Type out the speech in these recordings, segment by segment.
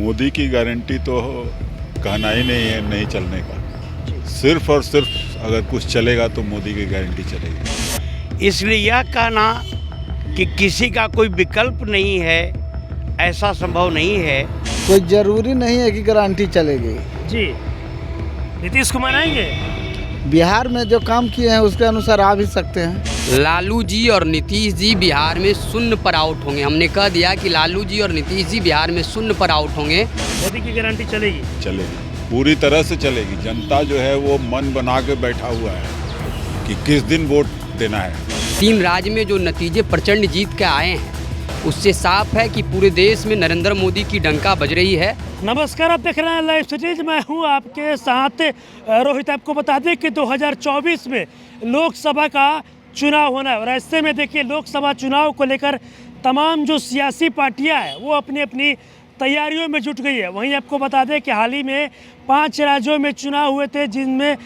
मोदी की गारंटी तो कहना ही नहीं है नहीं चलने का। सिर्फ और सिर्फ अगर कुछ चलेगा तो मोदी की गारंटी चलेगी। इसलिए यह कहना कि किसी का कोई विकल्प नहीं है, ऐसा संभव नहीं है। कोई ज़रूरी नहीं है कि गारंटी चलेगी। जी, नीतीश कुमार आएंगे। बिहार में जो काम किए हैं उसके अनुसार आ भी सकते हैं। लालू जी और नीतीश जी बिहार में शून्य पर आउट होंगे। हमने कह दिया कि लालू जी और नीतीश जी बिहार में शून्य पर आउट होंगे। मोदी की गारंटी चलेगी। चलेगी, पूरी तरह से चलेगी। जनता जो है वो मन बना के बैठा हुआ है कि किस दिन वोट देना है। 3 राज्य में जो नतीजे प्रचंड जीत के आए हैं उससे साफ है कि पूरे देश में नरेंद्र मोदी की डंका बज रही है। नमस्कार, आप देख रहे हैं लाइव सिटीज। मैं हूं आपके साथ रोहित। आपको बता दें कि 2024 में लोकसभा का चुनाव होना है और ऐसे में देखिए लोकसभा चुनाव को लेकर तमाम जो सियासी पार्टियां हैं वो अपनी अपनी तैयारियों में जुट गई है। वहीं आपको बता दें कि हाल ही में 5 राज्यों में चुनाव हुए थे, जिनमें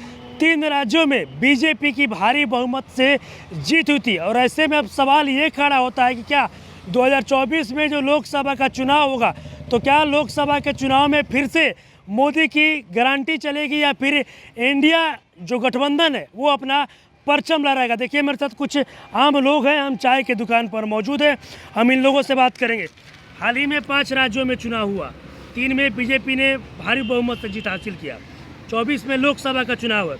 3 राज्यों में बीजेपी की भारी बहुमत से जीत हुई थी। और ऐसे में अब सवाल ये खड़ा होता है कि क्या 2024 में जो लोकसभा का चुनाव होगा तो क्या लोकसभा के चुनाव में फिर से मोदी की गारंटी चलेगी या फिर इंडिया जो गठबंधन है वो अपना परचम लहराएगा। देखिए मेरे साथ कुछ आम लोग हैं, हम चाय की दुकान पर मौजूद हैं, हम इन लोगों से बात करेंगे। हाल ही में 5 राज्यों में चुनाव हुआ, 3 में बीजेपी ने भारी बहुमत से जीत हासिल किया। 24 में लोकसभा का चुनाव है।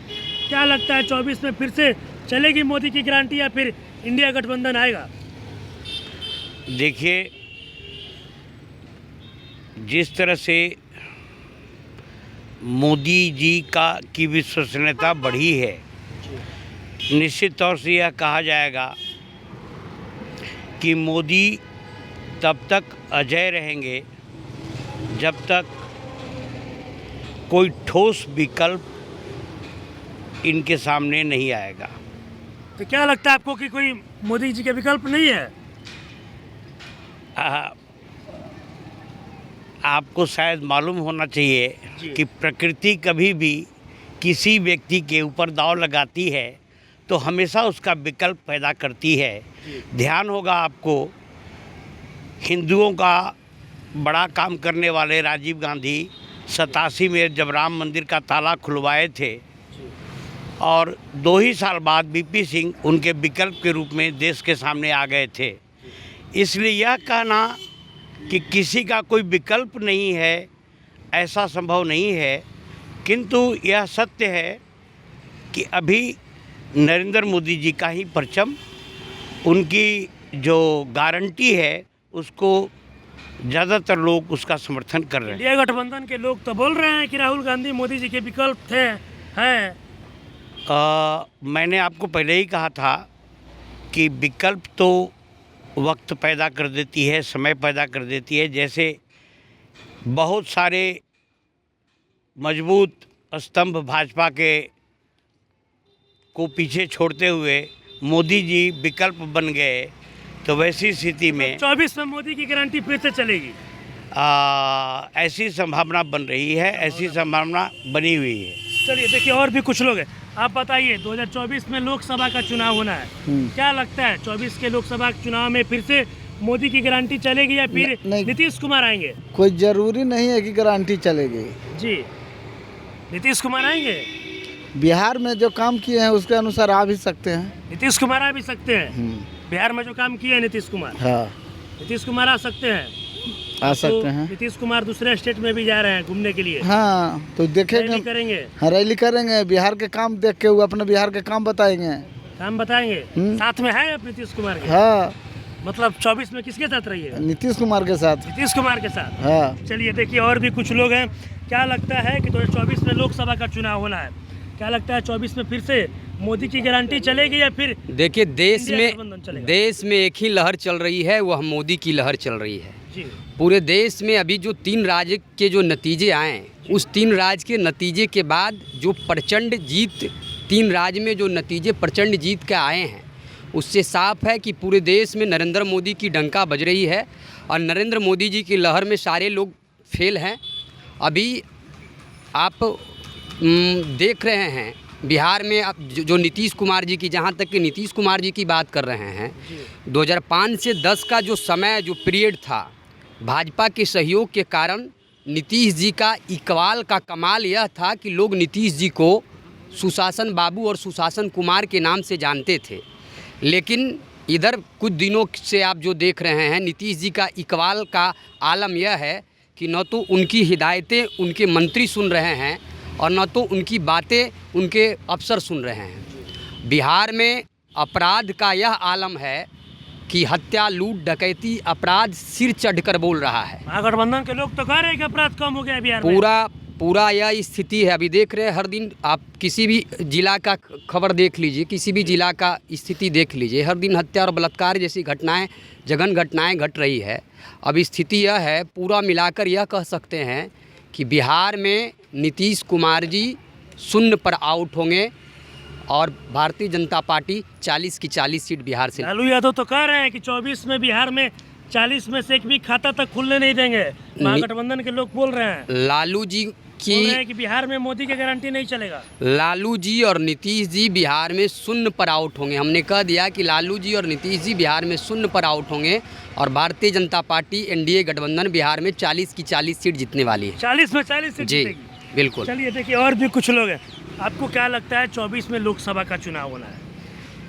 क्या लगता है 24 में फिर से चलेगी मोदी की गारंटी या फिर इंडिया गठबंधन आएगा? देखिए, जिस तरह से मोदी जी की विश्वसनीयता बढ़ी है, निश्चित तौर से यह कहा जाएगा कि मोदी तब तक अजय रहेंगे जब तक कोई ठोस विकल्प इनके सामने नहीं आएगा। तो क्या लगता है आपको कि कोई मोदी जी के विकल्प नहीं है? आपको शायद मालूम होना चाहिए कि प्रकृति कभी भी किसी व्यक्ति के ऊपर दांव लगाती है तो हमेशा उसका विकल्प पैदा करती है। ध्यान होगा आपको, हिंदुओं का बड़ा काम करने वाले राजीव गांधी 87 में जब राम मंदिर का ताला खुलवाए थे और 2 ही साल बाद वीपी सिंह उनके विकल्प के रूप में देश के सामने आ गए थे। इसलिए यह कहना कि किसी का कोई विकल्प नहीं है, ऐसा संभव नहीं है। किंतु यह सत्य है कि अभी नरेंद्र मोदी जी का ही परचम, उनकी जो गारंटी है उसको ज़्यादातर लोग उसका समर्थन कर रहे हैं। इंडिया गठबंधन के लोग तो बोल रहे हैं कि राहुल गांधी मोदी जी के विकल्प थे हैं। मैंने आपको पहले ही कहा था कि विकल्प तो वक्त पैदा कर देती है, समय पैदा कर देती है। जैसे बहुत सारे मजबूत स्तंभ भाजपा के को पीछे छोड़ते हुए मोदी जी विकल्प बन गए, तो वैसी स्थिति में 24 में मोदी की गारंटी फिर से चलेगी। ऐसी संभावना बन रही है, ऐसी संभावना बनी हुई है। चलिए देखिए और भी कुछ लोग हैं, आप बताइए 2024 में लोकसभा का चुनाव होना है, क्या लगता है 24 के लोकसभा चुनाव में फिर से मोदी की गारंटी चलेगी या फिर नीतीश कुमार आएंगे? कोई ज़रूरी नहीं है कि गारंटी चलेगी। जी, नीतीश कुमार आएंगे। बिहार में जो काम किए हैं उसके अनुसार आ भी सकते हैं। नीतीश कुमार आ भी सकते हैं। बिहार में जो काम किए हैं नीतीश कुमार, हाँ नीतीश कुमार आ सकते हैं। आ सकते हैं। नीतीश कुमार दूसरे स्टेट में भी जा रहे हैं घूमने के लिए। हाँ तो देखेंगे, रैली करेंगे। हाँ रैली करेंगे, बिहार के काम देख के वो अपने बिहार के काम बताएंगे, काम बताएंगे। साथ में है अब नीतीश कुमार के? हाँ मतलब 24 में किसके साथ रहिए? नीतीश कुमार के साथ। नीतीश कुमार के साथ। हाँ चलिए देखिए और भी कुछ लोग हैं। क्या लगता है कि 2024 में लोकसभा का चुनाव होना है, क्या लगता है 24 में फिर से मोदी की गारंटी चलेगी या फिर? देखिए देश में एक ही लहर चल रही है, वह मोदी की लहर चल रही है। जी। पूरे देश में अभी जो 3 राज्य के जो नतीजे आए, उस 3 राज्य के नतीजे के बाद जो प्रचंड जीत, 3 राज्य में जो नतीजे प्रचंड जीत के आए हैं उससे साफ है कि पूरे देश में नरेंद्र मोदी की डंका बज रही है और नरेंद्र मोदी जी की लहर में सारे लोग फेल हैं। अभी आप देख रहे हैं बिहार में अब जो नीतीश कुमार जी की, जहाँ तक कि नीतीश कुमार जी की बात कर रहे हैं, 2005 से 10 का जो समय जो पीरियड था, भाजपा के सहयोग के कारण नीतीश जी का इकबाल का कमाल यह था कि लोग नीतीश जी को सुशासन बाबू और सुशासन कुमार के नाम से जानते थे, लेकिन इधर कुछ दिनों से आप जो देख रहे हैं नीतीश जी का इकबाल का आलम यह है कि न तो उनकी हिदायतें उनके मंत्री सुन रहे हैं और न तो उनकी बातें उनके अफसर सुन रहे हैं। बिहार में अपराध का यह आलम है कि हत्या, लूट, डकैती, अपराध सिर चढ़कर बोल रहा है। महागठबंधन के लोग तो कह रहे हैं कि अपराध कम हो गया बिहार में। पूरा यह स्थिति है। अभी देख रहे हैं हर दिन आप किसी भी जिला का खबर देख लीजिए, किसी भी जिला का स्थिति देख लीजिए, हर दिन हत्या और बलात्कार जैसी घटनाएं, जघन घटनाएं घट रही है। अब स्थिति यह है, पूरा मिलाकर यह कह सकते हैं कि बिहार में नीतीश कुमार जी शून्य पर आउट होंगे और भारतीय जनता पार्टी 40 की 40 सीट बिहार से। लालू यादव तो कह रहे हैं कि 24 में बिहार में 40 में से एक भी खाता तक खुलने नहीं देंगे। महागठबंधन के लोग बोल रहे हैं, लालू जी बोल रहे हैं कि बिहार में मोदी की गारंटी नहीं चलेगा। लालू जी और नीतीश जी बिहार में शून्य पर आउट होंगे। हमने कह दिया कि लालू जी और नीतीश जी बिहार में शून्य पर आउट होंगे और भारतीय जनता पार्टी एनडीए गठबंधन बिहार में 40 की 40 सीट जीतने वाली है। 40 में 40 सीट जी जीतेगी। बिल्कुल। चलिए देखिए, और भी कुछ लोग हैं। आपको क्या लगता है 24 में लोकसभा का चुनाव होना है,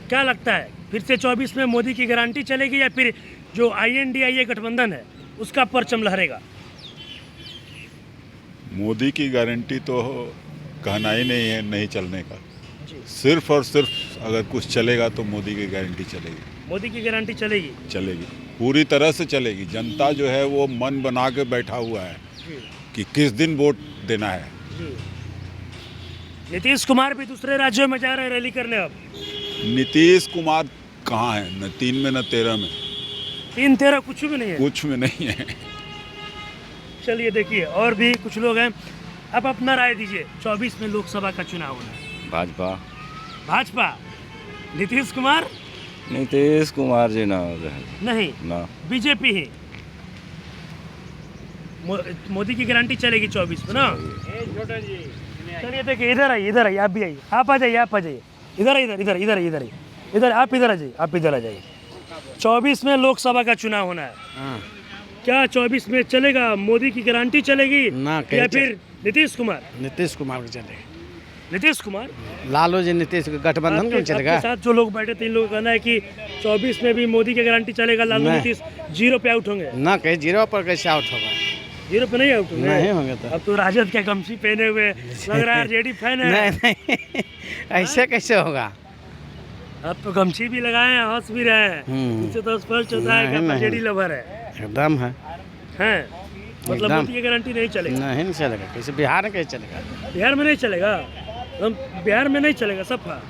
क्या लगता है फिर से 24 में मोदी की गारंटी चलेगी या फिर जो INDIA गठबंधन है उसका परचम लहरेगा? मोदी की गारंटी तो कहना ही नहीं है नहीं चलने का। सिर्फ और सिर्फ अगर कुछ चलेगा तो मोदी की गारंटी चलेगी। मोदी की गारंटी चलेगी? चलेगी, पूरी तरह से चलेगी। जनता जो है वो मन बना के बैठा हुआ है कि किस दिन वोट देना है। नीतीश कुमार भी दूसरे राज्यों में जा रहे हैं रैली करने। अब नीतीश कुमार कहाँ है? न 3 में न 13 में। 3-13 कुछ भी नहीं है। कुछ में नहीं है। चलिए देखिए, और भी कुछ लोग हैं। अब अपना राय दीजिए, 24 में लोकसभा का चुनाव होना है। भाजपा। भाजपा। नीतीश कुमार? नीतीश कुमार जी ना नहीं, ना बीजेपी ही। मोदी की गारंटी चलेगी 24 में ना। चलिए देखिए, इधर आइए, आप भी आइए, आप आ जाइए, इधर आप इधर आ जाइए। 24 में लोकसभा का चुनाव होना है। क्या 24 में चलेगा? मोदी की गारंटी चलेगी ना, या फिर नीतीश कुमार? नीतीश कुमार को चलेगा। नीतीश कुमार? लालू जी नीतीश गठबंधन को चलेगा। आपके साथ जो लोग बैठे थे, इन लोगों का कहना है कि 24 में भी मोदी की गारंटी चलेगा, लालू नीतीश 0 पे आउट होंगे। ना, कहीं 0 पर कैसे आउट होगा? 0 पे नहीं आउट होंगे? नहीं होंगे तो। अब तो राजद के गमछी पहने हुए लग रहा है RJD फैन है। नहीं ऐसे कैसे होगा? अब तो गमछी भी लगाए हैं, हंस भी रहे हैं। इससे तो स्पष्ट होता है कि RJD लवर है। एकदम है। हैं? मतलब मोदी की गारंटी नहीं चलेगा? नहीं चलेगा। कैसे बिहार में कैसे चलेगा? बिहार में नहीं चलेगा। हम बिहार में नहीं चलेगा सफा।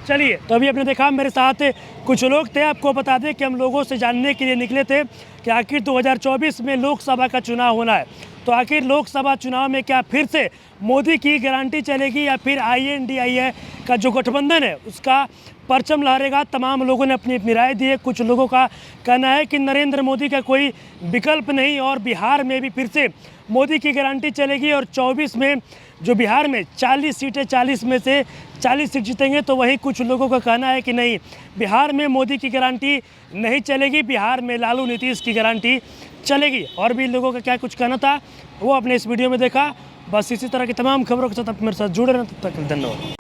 चलिए, तो अभी आपने देखा मेरे साथ कुछ लोग थे। आपको बता दें कि हम लोगों से जानने के लिए निकले थे कि आखिर 2024 में लोकसभा का चुनाव होना है, तो आखिर लोकसभा चुनाव में क्या फिर से मोदी की गारंटी चलेगी या फिर INDIA का जो गठबंधन है उसका परचम लहरेगा? तमाम लोगों ने अपनी अपनी राय दी है। कुछ लोगों का कहना है कि नरेंद्र मोदी का कोई विकल्प नहीं और बिहार में भी फिर से मोदी की गारंटी चलेगी और 24 में जो बिहार में 40 सीटें, 40 में से 40 सीट जीतेंगे। तो वहीं कुछ लोगों का कहना है कि नहीं, बिहार में मोदी की गारंटी नहीं चलेगी, बिहार में लालू नीतीश की गारंटी चलेगी। और भी लोगों का क्या कुछ कहना था वो आपने इस वीडियो में देखा। बस इसी तरह की तमाम खबरों के साथ आप मेरे साथ जुड़े रहें। तब तक धन्यवाद।